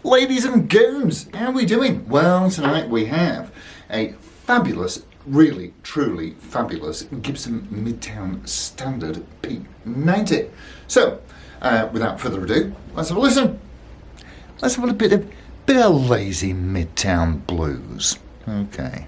Ladies and goons, how are we doing? Well, tonight we have a fabulous, really, truly fabulous Gibson Midtown Standard P90. So, without further ado, let's have a listen. Let's have a bit of lazy Midtown blues. Okay.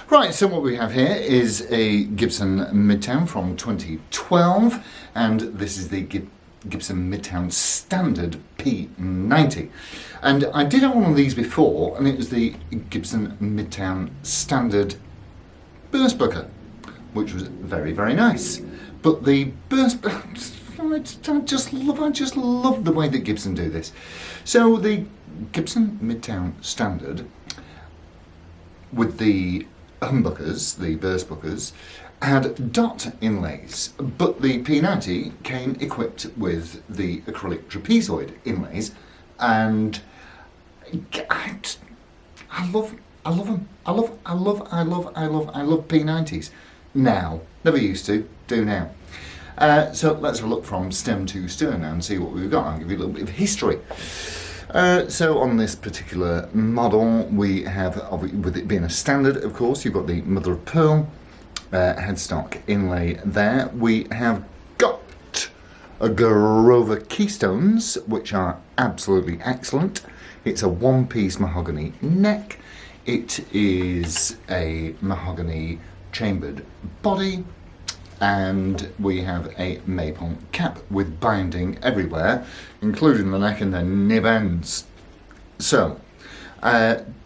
Right, so what we have here is a Gibson Midtown from 2012, and this is the Gibson Midtown Standard P90. And I did have one of these before, and it was the Gibson Midtown Standard Burst Booker, which was very, very nice. But the Burst I just love the way that Gibson do this. So the Gibson Midtown Standard with the humbuckers, the burst bookers, had dot inlays, but the P90 came equipped with the acrylic trapezoid inlays, and I love them. I love P90s. Now, never used to, do now. So let's have a look from stem to stern now and see what we've got. I'll give you a little bit of history. So on this particular model, we have, with it being a standard, of course, you've got the mother of pearl headstock inlay there. We have got a Grover keystones, which are absolutely excellent. It's a one-piece mahogany neck. It is a mahogany chambered body, and we have a maple cap with binding everywhere, including the neck and the nib ends. So,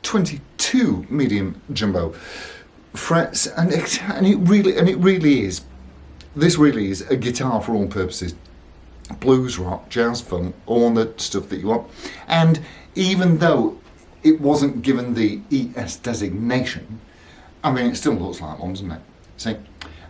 22 medium jumbo frets, and it really is this really is a guitar for all purposes. Blues, rock, jazz, funk, all the stuff that you want. And even though it wasn't given the ES designation, I mean, it still looks like one, doesn't it? See?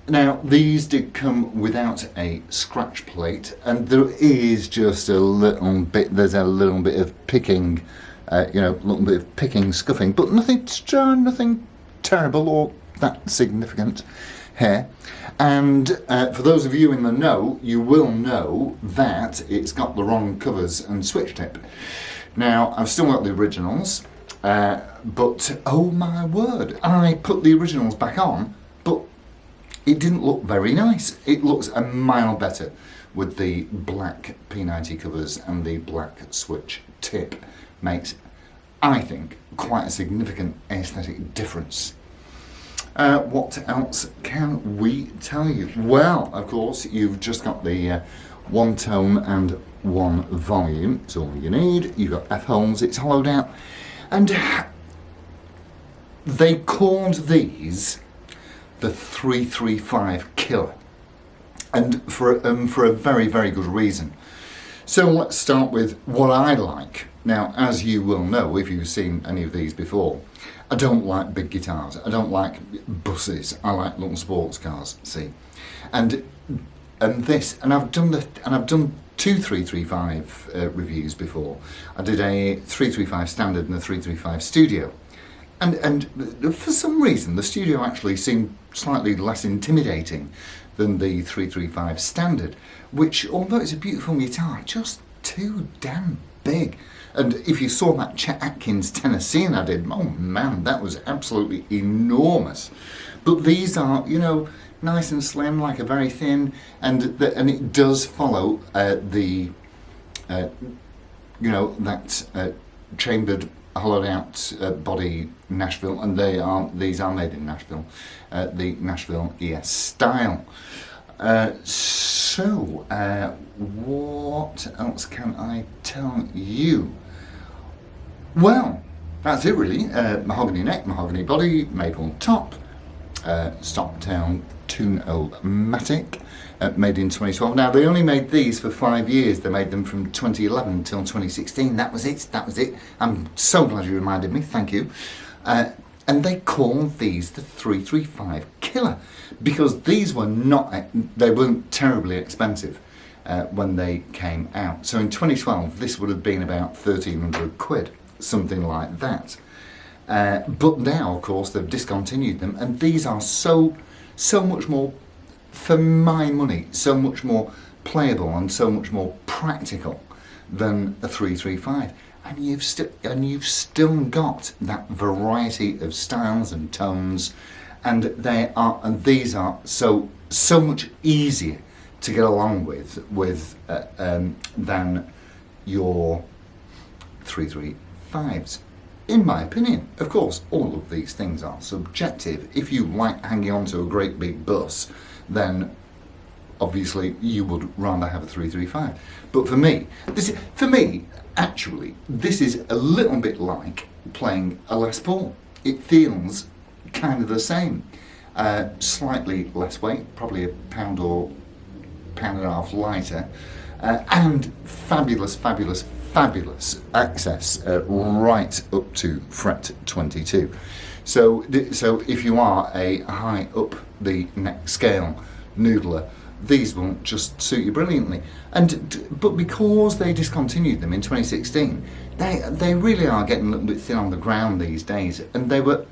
Now, these did come without a scratch plate, and there is just a little bit, there's a little bit of picking, a little bit of picking, scuffing, but nothing terrible or that significant here. And for those of you in the know, you will know that it's got the wrong covers and switch tip. Now, I've still got the originals, but oh my word, I put the originals back on, but it didn't look very nice. It looks a mile better with the black P90 covers and the black switch tip. Makes, I think, quite a significant aesthetic difference. What else can we tell you? Well, of course, you've just got the one tone and one volume. It's all you need. You've got F-holes, it's hollowed out. And they called these the 335 Killer. And for a very, very good reason. So let's start with what I like. Now, as you will know, if you've seen any of these before, I don't like big guitars. I don't like buses. I like little sports cars. See, and I've done two 335 reviews before. I did a 335 Standard and a 335 Studio, and for some reason the Studio actually seemed slightly less intimidating than the 335 Standard, which, although it's a beautiful guitar, just too damn big. And if you saw that Chet Atkins Tennessean I did, oh man, that was absolutely enormous. But these are, nice and slim, like a very thin, and it does follow that chambered, hollowed out body Nashville, and these are made in Nashville, the Nashville ES style. So, what else can I tell you? Well, that's it really. Mahogany neck, mahogany body, maple top, Stocktown Tune-O-Matic, made in 2012. Now, they only made these for 5 years. They made them from 2011 until 2016. That was it. I'm so glad you reminded me. Thank you. And they called these the 335 Killer because these they weren't terribly expensive when they came out. So in 2012, this would have been about 1,300 quid, something like that. But now, of course, they've discontinued them, and these are so much more, for my money, so much more playable and so much more practical than a 335. And you've still got that variety of styles and tones, and these are so much easier to get along with than your 335s, in my opinion. Of course, all of these things are subjective. If you like hanging on to a great big bus, then obviously you would rather have a 335. But for me, actually, this is a little bit like playing a Les Paul. It feels kind of the same. Slightly less weight, probably a pound or pound and a half lighter, and fabulous access right up to fret 22. So if you are a high up the neck scale noodler, these will just suit you brilliantly. But because they discontinued them in 2016, they really are getting a little bit thin on the ground these days, and they were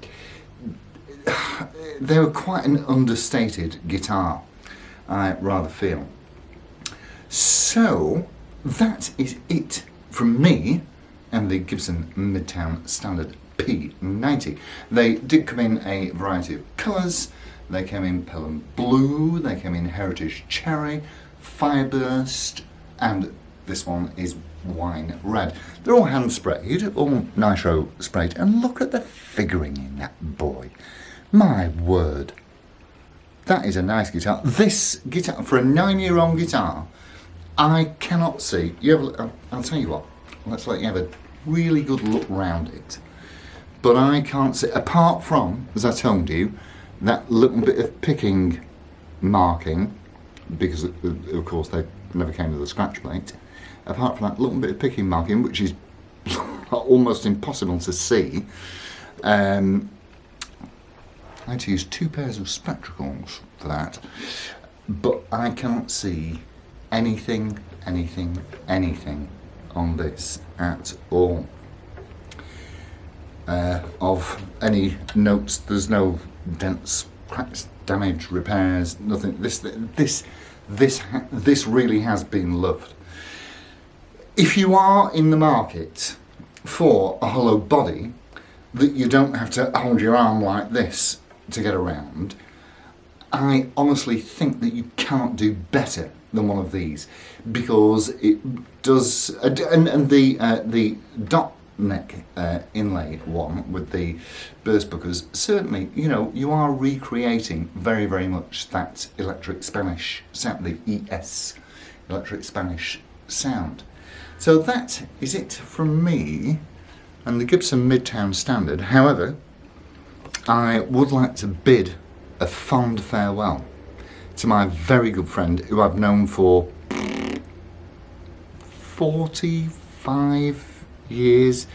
quite an understated guitar, I rather feel. So that is it from me and the Gibson Midtown Standard P90. They did come in a variety of colours. They came in Pelham Blue, they came in Heritage Cherry, Fireburst, and this one is Wine Red. They're all hand sprayed, all nitro sprayed, and look at the figuring in that boy. My word. That is a nice guitar. This guitar, for a 9-year-old guitar, I cannot see. I'll tell you what, let's let you have a really good look round it. But I can't see, apart from, as I told you, that little bit of picking marking because of course they never came with a scratch plate. Apart from that little bit of picking marking, which is almost impossible to see, I had to use 2 pairs of spectacles for that, but I can't see anything on this at all. Of any notes, there's no dents, cracks, damage, repairs, nothing. This really has been loved. If you are in the market for a hollow body that you don't have to hold your arm like this to get around, I honestly think that you cannot do better than one of these, because it does, and the dot neck inlay one with the burst buckers, certainly, you know, you are recreating very much that electric Spanish sound, the ES electric Spanish sound. So that is it from me and the Gibson Midtown Standard. However, I would like to bid a fond farewell to my very good friend who I've known for 45 years.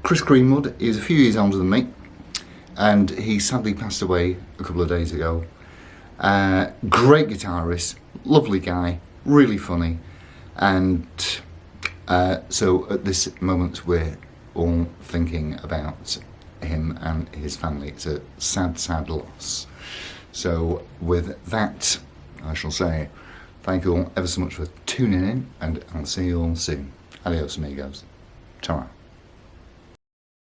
Chris Greenwood is a few years older than me, and he sadly passed away a couple of days ago. Great guitarist, lovely guy, really funny, and so at this moment we're all thinking about him and his family. It's a sad loss. So with that, I shall say thank you all ever so much for tuning in, and I'll see you all soon. Adios amigos. Ta-ra.